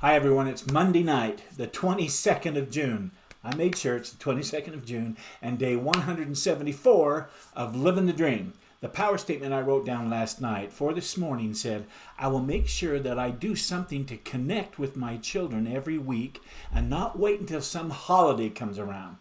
Hi everyone, it's Monday night, the 22nd of June. I made sure it's the 22nd of June and day 174 of Living the Dream. The power statement I wrote down last night for this morning said, I will make sure that I do something to connect with my children every week and not wait until some holiday comes around.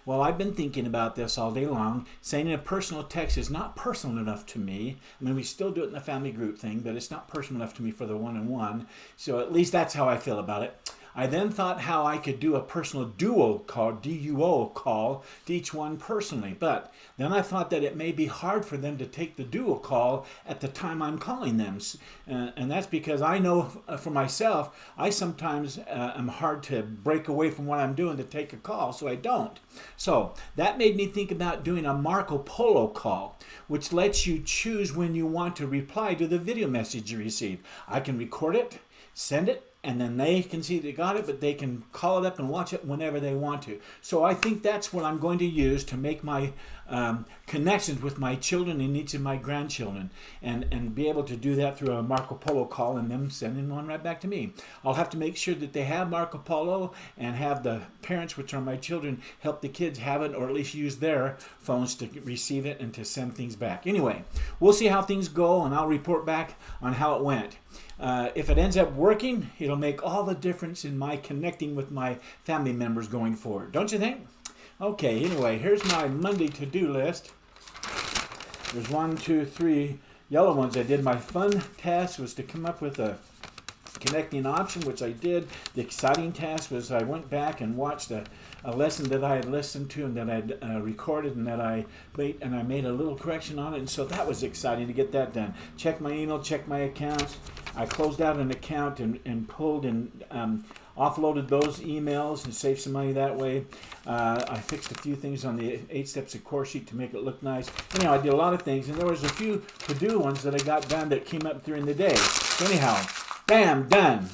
Well, I've been thinking about this all day long. Saying a personal text is not personal enough to me. I mean, we still do it in the family group thing, but it's not personal enough to me for the one-on-one. So at least that's how I feel about it. I then thought how I could do a personal duo call, D-U-O call, to each one personally. But then I thought that it may be hard for them to take the duo call at the time I'm calling them. And that's because I know for myself, I sometimes am hard to break away from what I'm doing to take a call, so I don't. So that made me think about doing a Marco Polo call, which lets you choose when you want to reply to the video message you receive. I can record it, send it, and then they can see they got it, but they can call it up and watch it whenever they want to. So I think that's what I'm going to use to make my connections with my children and each of my grandchildren, and be able to do that through a Marco Polo call and them sending one right back to me. I'll have to make sure that they have Marco Polo and have the parents, which are my children, help the kids have it, or at least use their phones to receive it and to send things back. Anyway, we'll see how things go, and I'll report back on how it went. If it ends up working, it'll make all the difference in my connecting with my family members going forward. Don't you think? Okay, anyway, here's my Monday to-do list. There's 1, 2, 3 yellow ones. I did. My fun task was to come up with a connecting option, which I did. The exciting task was I went back and watched a lesson that I had listened to and that I'd recorded and that I made a little correction on it, and so that was exciting to get that done. Check my email, check my accounts. I closed out an account and pulled and offloaded those emails and saved some money that way. I fixed a few things on the 8 steps of course sheet to make it look nice. Anyhow, I did a lot of things, and there was a few to-do ones that I got done that came up during the day. So anyhow, bam, done.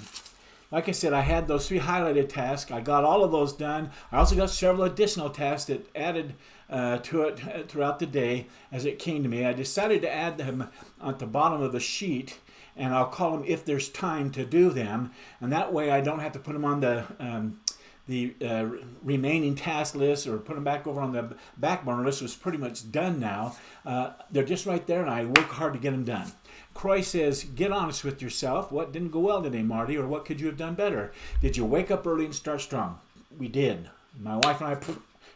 Like I said, I had those 3 highlighted tasks. I got all of those done. I also got several additional tasks that added to it throughout the day as it came to me. I decided to add them at the bottom of the sheet, and I'll call them if there's time to do them. And that way I don't have to put them on the remaining task list or put them back over on the back burner list. It's pretty much done now. They're just right there, and I work hard to get them done. Croy says, get honest with yourself. What didn't go well today, Marty, or what could you have done better? Did you wake up early and start strong? We did. My wife and I,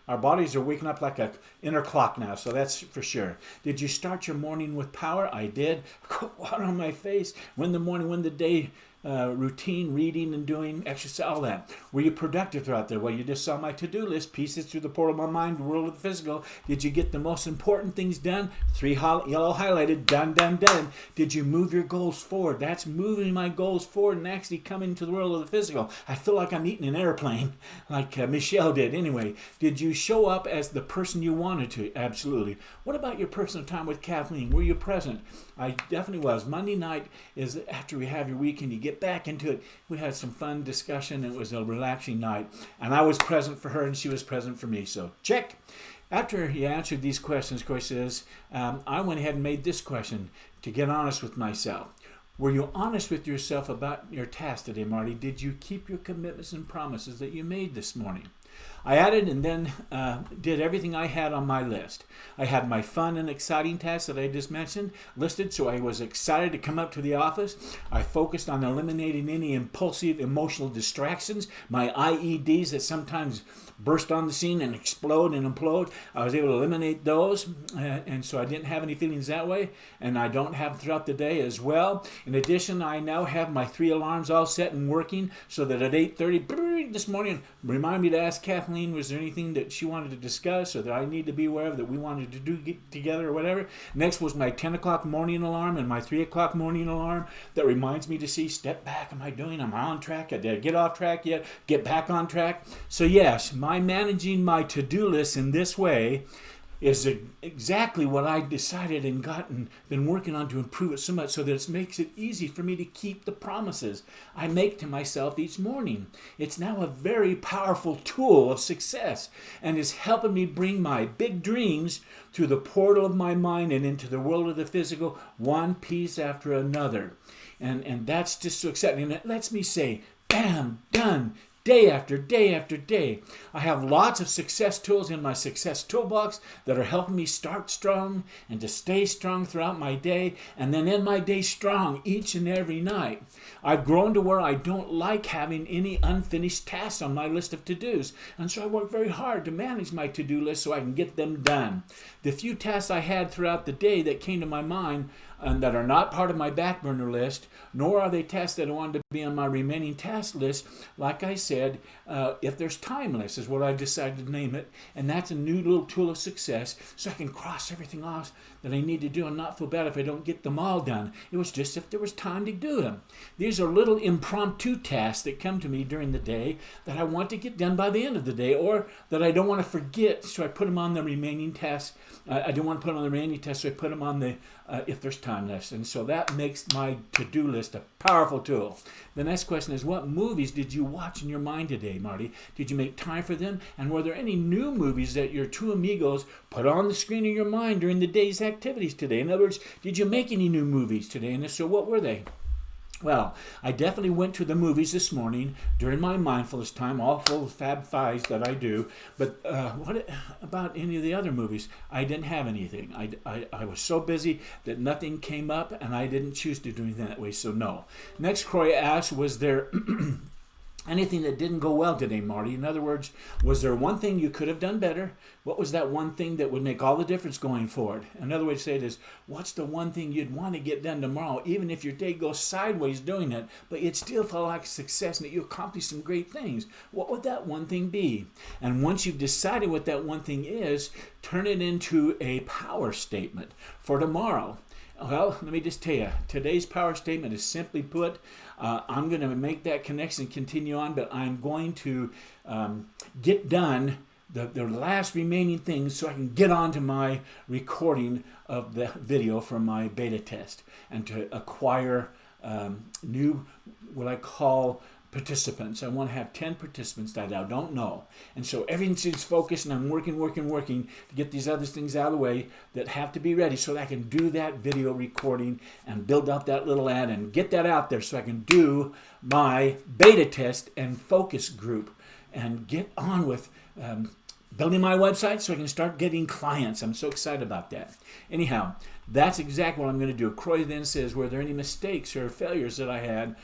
our bodies are waking up like an inner clock now, so that's for sure. Did you start your morning with power? I did. Water on my face. When the day, routine, reading and doing exercise, all that. Were you productive throughout there? Well, you just saw my to-do list, pieces through the portal of my mind, world of the physical. Did you get the most important things done? 3 yellow highlighted, done, done, done. Did you move your goals forward? That's moving my goals forward and actually coming to the world of the physical. I feel like I'm eating an airplane, like Michelle did. Anyway, did you show up as the person you wanted to? Absolutely. What about your personal time with Kathleen? Were you present? I definitely was. Monday night is after we have your weekend, you get back into it. We had some fun discussion. It was a relaxing night, and I was present for her and she was present for me, so check. After he answered these questions, Corey says, I went ahead and made this question to get honest with myself. Were you honest with yourself about your task today, Marty? Did you keep your commitments and promises that you made this morning? I added and then did everything I had on my list. I had my fun and exciting tasks that I just mentioned listed, so I was excited to come up to the office. I focused on eliminating any impulsive emotional distractions, my IEDs that sometimes burst on the scene and explode and implode. I was able to eliminate those, and so I didn't have any feelings that way, and I don't have throughout the day as well. In addition, I now have my 3 alarms all set and working, so that at 8:30 this morning, remind me to ask Kathleen, was there anything that she wanted to discuss or that I need to be aware of that we wanted to do together or whatever. Next was my 10 o'clock morning alarm and my 3 o'clock morning alarm that reminds me to see, step back, am I on track? Did I get off track yet? Get back on track? So yes, my managing my to-do list in this way is exactly what I decided and been working on to improve it so much so that it makes it easy for me to keep the promises I make to myself each morning. It's now a very powerful tool of success and is helping me bring my big dreams through the portal of my mind and into the world of the physical, one piece after another. And that's just so exciting. And it lets me say, bam, done. Day after day after day. I have lots of success tools in my Success Toolbox that are helping me start strong and to stay strong throughout my day, and then end my day strong each and every night. I've grown to where I don't like having any unfinished tasks on my list of to-dos, and so I work very hard to manage my to-do list so I can get them done. The few tasks I had throughout the day that came to my mind and that are not part of my back burner list, nor are they tasks that I wanted to be on my remaining task list. Like I said, if there's time list is what I've decided to name it, and that's a new little tool of success, so I can cross everything off that I need to do and not feel bad if I don't get them all done. It was just if there was time to do them. These are little impromptu tasks that come to me during the day that I want to get done by the end of the day, or that I don't want to forget, so I put them on the remaining tasks. I don't want to put them on the remaining tasks, so I put them on the if there's time list. And so that makes my to-do list a powerful tool. The next question is, what movies did you watch in your mind today, Marty? Did you make time for them? And were there any new movies that your two amigos put on the screen in your mind during the day's activities today? In other words, did you make any new movies today? And if so, what were they? Well, I definitely went to the movies this morning during my mindfulness time, all full of Fab Fives that I do. But what about any of the other movies? I didn't have anything. I was so busy that nothing came up, and I didn't choose to do anything that way, so no. Next, Croy asked, was there anything that didn't go well today, Marty? In other words, was there one thing you could have done better? What was that one thing that would make all the difference going forward? Another way to say it is, what's the one thing you'd want to get done tomorrow, even if your day goes sideways doing it, but you'd still feel like success and that you accomplished some great things? What would that one thing be? And once you've decided what that one thing is, turn it into a power statement for tomorrow. Well, let me just tell you, today's power statement is simply put, I'm going to make that connection and continue on, but I'm going to get done the last remaining things so I can get on to my recording of the video from my beta test and to acquire new, what I call participants. I want to have 10 participants that I don't know. And so everything's focused, and I'm working to get these other things out of the way that have to be ready so that I can do that video recording and build out that little ad and get that out there so I can do my beta test and focus group and get on with building my website so I can start getting clients. I'm so excited about that. Anyhow, that's exactly what I'm going to do. Croy then says, were there any mistakes or failures that I had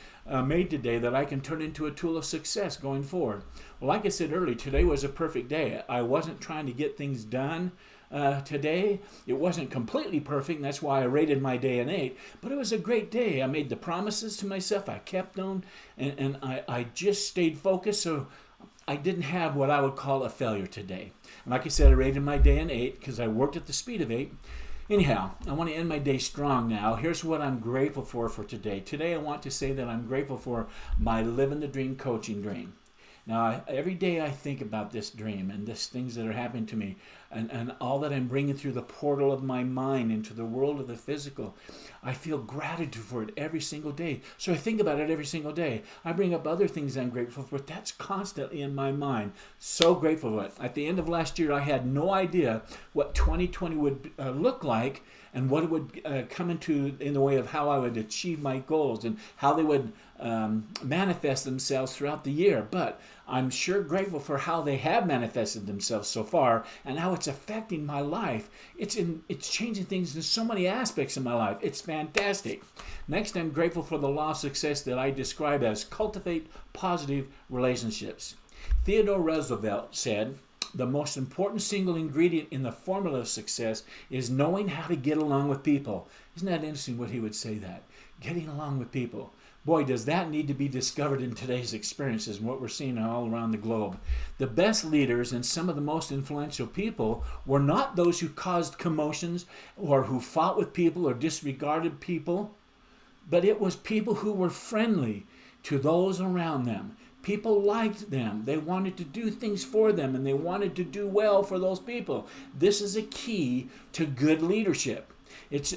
made today that I can turn into a tool of success going forward? Well, like I said earlier, today was a perfect day. I wasn't trying to get things done today. It wasn't completely perfect, and that's why I rated my day an 8, but it was a great day. I made the promises to myself. I kept them, and I just stayed focused, so I didn't have what I would call a failure today. And like I said, I rated my day an 8 because I worked at the speed of 8. Anyhow, I want to end my day strong now. Here's what I'm grateful for today. Today I want to say that I'm grateful for my Living the Dream coaching dream. Now, every day I think about this dream and these things that are happening to me and all that I'm bringing through the portal of my mind into the world of the physical. I feel gratitude for it every single day. So I think about it every single day. I bring up other things I'm grateful for. That's constantly in my mind. So grateful for it. At the end of last year, I had no idea what 2020 would look like and what it would come into in the way of how I would achieve my goals and how they would manifest themselves throughout the year. But I'm sure grateful for how they have manifested themselves so far and how it's affecting my life. It's changing things in so many aspects of my life. It's fantastic. Next, I'm grateful for the law of success that I describe as cultivate positive relationships. Theodore Roosevelt said, the most important single ingredient in the formula of success is knowing how to get along with people. Isn't that interesting what he would say that? Getting along with people. Boy, does that need to be discovered in today's experiences and what we're seeing all around the globe. The best leaders and some of the most influential people were not those who caused commotions or who fought with people or disregarded people, but it was people who were friendly to those around them. People liked them. They wanted to do things for them, and they wanted to do well for those people. This is a key to good leadership. It's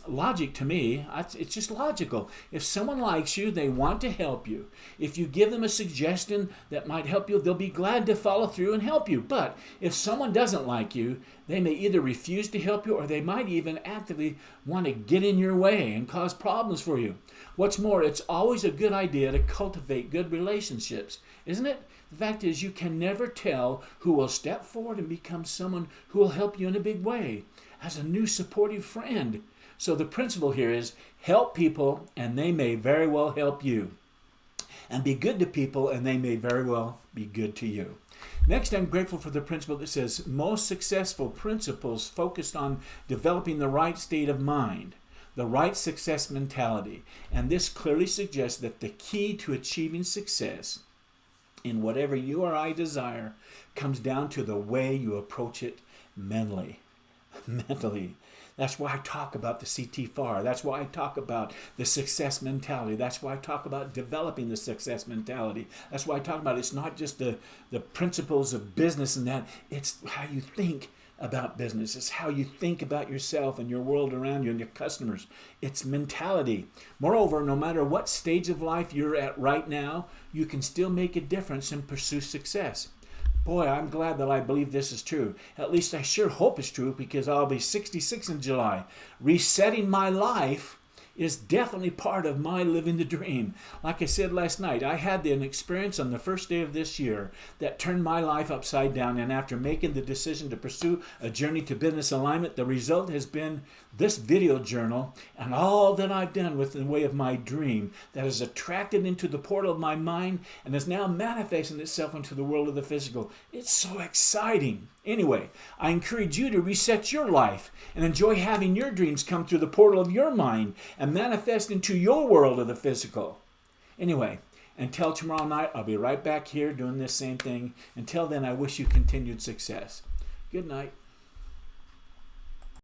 logic to me. It's just logical. If someone likes you, they want to help you. If you give them a suggestion that might help you, they'll be glad to follow through and help you. But if someone doesn't like you, they may either refuse to help you or they might even actively want to get in your way and cause problems for you. What's more, it's always a good idea to cultivate good relationships, isn't it? The fact is, you can never tell who will step forward and become someone who will help you in a big way as a new supportive friend. So the principle here is help people and they may very well help you. And be good to people and they may very well be good to you. Next, I'm grateful for the principle that says most successful principles focused on developing the right state of mind, the right success mentality. And this clearly suggests that the key to achieving success in whatever you or I desire comes down to the way you approach it mentally. That's why I talk about the CT4. That's why I talk about the success mentality. That's why I talk about developing the success mentality. That's why I talk about it's not just the principles of business and that. It's how you think about business. It's how you think about yourself and your world around you and your customers. It's mentality. Moreover, no matter what stage of life you're at right now, you can still make a difference and pursue success. Boy, I'm glad that I believe this is true. At least I sure hope it's true because I'll be 66 in July. Resetting my life is definitely part of my living the dream. Like I said last night, I had an experience on the first day of this year that turned my life upside down, and after making the decision to pursue a journey to business alignment, the result has been this video journal and all that I've done with the way of my dream that is attracted into the portal of my mind and is now manifesting itself into the world of the physical. It's so exciting. Anyway, I encourage you to reset your life and enjoy having your dreams come through the portal of your mind and manifest into your world of the physical. Anyway, until tomorrow night, I'll be right back here doing this same thing. Until then, I wish you continued success. Good night.